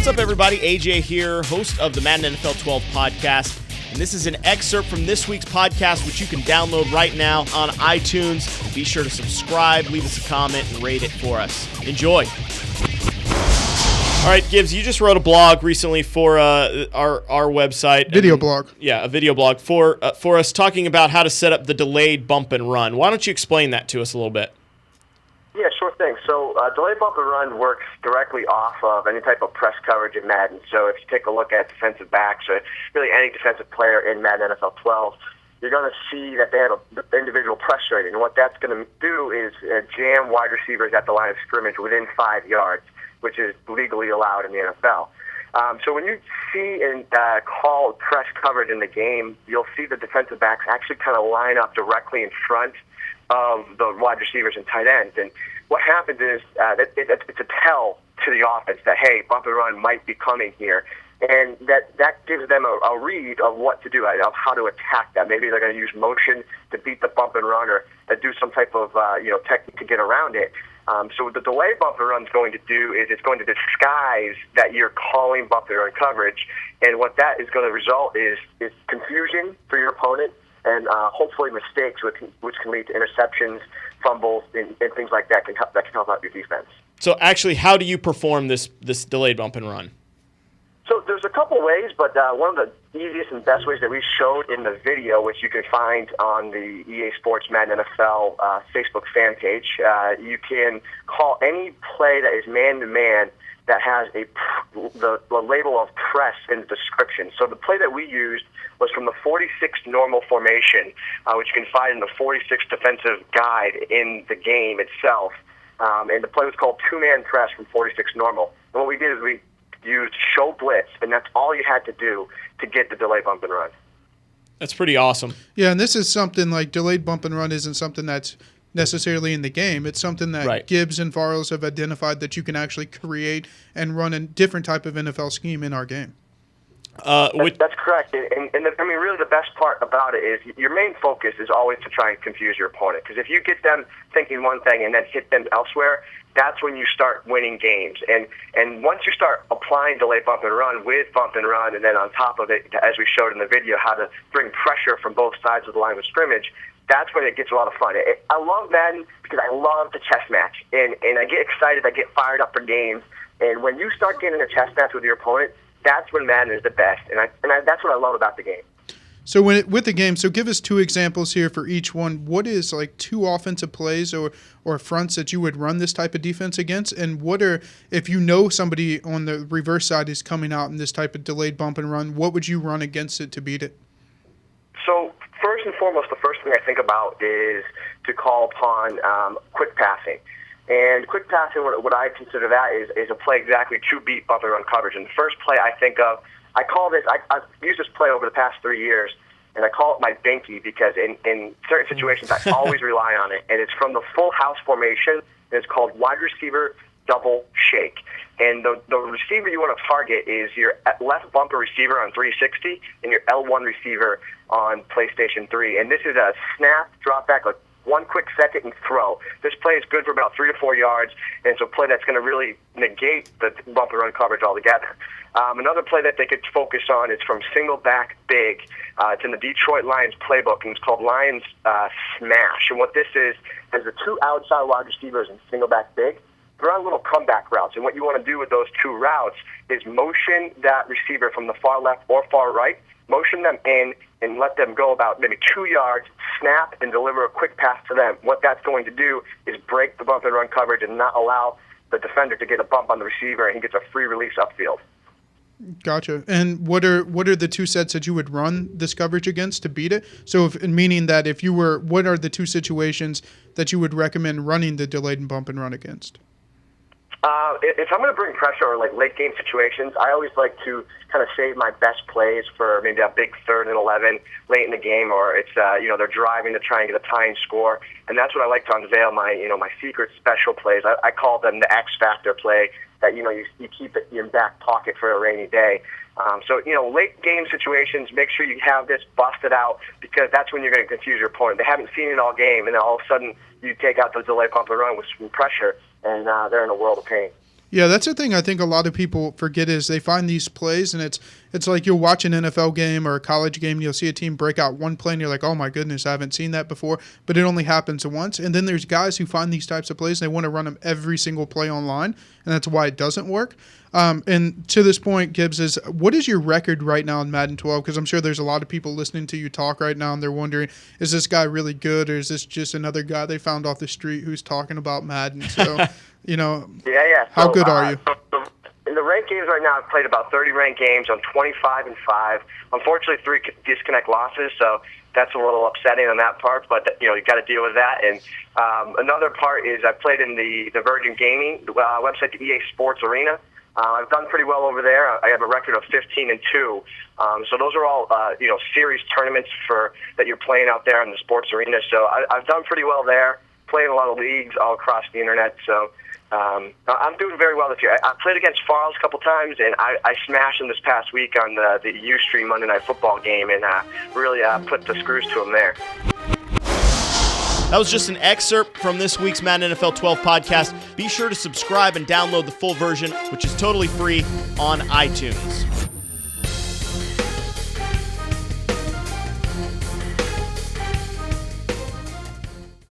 What's up, everybody? AJ here, host of the Madden NFL 12 podcast. And this is an excerpt from this week's podcast, which you can download right now on iTunes. Be sure to subscribe, leave us a comment, and rate it for us. Enjoy. All right, Gibbs, you just wrote a blog recently for our website. Video blog. Yeah, a video blog for us talking about how to set up the delayed bump and run. Why don't you explain that to us a little bit? Yeah, sure thing. So delayed bump and run works directly off of any type of press coverage in Madden. So if you take a look at defensive backs or really any defensive player in Madden NFL 12, you're going to see that they have an individual press rating. And what that's going to do is jam wide receivers at the line of scrimmage within 5 yards, which is legally allowed in the NFL. So when you see and call press coverage in the game, you'll see the defensive backs actually kind of line up directly in front of the wide receivers and tight ends. And what happens is it's a tell to the offense that, hey, bump and run might be coming here. And that gives them a read of what to do, of how to attack that. Maybe they're going to use motion to beat the bump and run, or do some type of technique to get around it. So what the delay bump and run is going to do is it's going to disguise that you're calling bump and run coverage. And what that is going to result is confusion for your opponent, and hopefully mistakes, which can lead to interceptions, fumbles, and things like that can help out your defense. So actually, how do you perform this delayed bump and run? So there's a couple ways, but one of the easiest and best ways that we showed in the video, which you can find on the EA Sports Madden NFL Facebook fan page, you can call any play that is man-to-man that has the label of press in the description. So the play that we used was from the 46 normal formation, which you can find in the 46 defensive guide in the game itself. And the play was called two-man press from 46 normal. And what we did is we used show blitz, and that's all you had to do to get the delay bump and run. That's pretty awesome. Yeah, and this is something like delayed bump and run isn't something that's necessarily in the game. It's something that Gibbs and Farles have identified that you can actually create and run a different type of NFL scheme in our game. That's correct. And really the best part about it is your main focus is always to try and confuse your opponent. Because if you get them thinking one thing and then hit them elsewhere, that's when you start winning games. And once you start applying delay bump and run with bump and run, and then on top of it, as we showed in the video, how to bring pressure from both sides of the line of scrimmage, that's when it gets a lot of fun. I love Madden because I love the chess match. And I get excited, I get fired up for games. And when you start getting a chess match with your opponent, that's when Madden is the best. And that's what I love about the game. So with the game, so give us two examples here for each one. What is like two offensive plays or fronts that you would run this type of defense against? And what are, if you know somebody on the reverse side is coming out in this type of delayed bump and run, what would you run against it to beat it? So first and foremost, the first thing I think about is to call upon quick passing. And quick passing, what I consider that is a play exactly to beat bump and run coverage. And the first play I think of, I've used this play over the past 3 years, and I call it my binky because in certain situations I always rely on it. And it's from the full house formation, and it's called wide receiver double shake. And the receiver you want to target is your left bumper receiver on 360 and your L1 receiver on PlayStation 3. And this is a snap, drop back, like 1 quick second, and throw. This play is good for about 3 to 4 yards, and it's a play that's going to really negate the bump and run coverage altogether. Another play that they could focus on is from single back big. It's in the Detroit Lions playbook, and it's called Lions Smash. And what this is the two outside wide receivers in single back big. They're on little comeback routes, and what you want to do with those two routes is motion that receiver from the far left or far right, motion them in, and let them go about maybe 2 yards, snap, and deliver a quick pass to them. What that's going to do is break the bump and run coverage and not allow the defender to get a bump on the receiver, and he gets a free release upfield. Gotcha. And what are the two sets that you would run this coverage against to beat it? So meaning that if you were, what are the two situations that you would recommend running the delayed and bump and run against? If I'm going to bring pressure or like late game situations, I always like to kind of save my best plays for maybe a big 3rd and 11 late in the game, or it's they're driving to try and get a tying score, and that's when I like to unveil my secret special plays. I call them the X factor play that you keep it in your back pocket for a rainy day. So late game situations, make sure you have this busted out because that's when you're going to confuse your opponent. They haven't seen it all game, and then all of a sudden you take out the delay pump and run with some pressure, and they're in a world of pain. Yeah, that's the thing I think a lot of people forget is they find these plays, and it's like you'll watch an NFL game or a college game, and you'll see a team break out one play, and you're like, oh my goodness, I haven't seen that before, but it only happens once. And then there's guys who find these types of plays, and they want to run them every single play online, and that's why it doesn't work. And to this point, Gibbs, what is your record right now in Madden 12? Because I'm sure there's a lot of people listening to you talk right now, and they're wondering, is this guy really good, or is this just another guy they found off the street who's talking about Madden? So, Yeah. How good are you? In the ranked games right now, I've played about 30 ranked games. I'm 25-5. Unfortunately, 3 disconnect losses, so that's a little upsetting on that part. But you got to deal with that. And another part is I played in the Virgin Gaming website, the EA Sports Arena. I've done pretty well over there. I have a record of 15-2. So those are all series tournaments that you're playing out there in the sports arena. So I've done pretty well there. Playing a lot of leagues all across the internet. So I'm doing very well this year. I played against Farles a couple times, and I smashed him this past week on the Ustream Monday Night Football game, and really put the screws to him there. That was just an excerpt from this week's Madden NFL 12 podcast. Be sure to subscribe and download the full version, which is totally free on iTunes.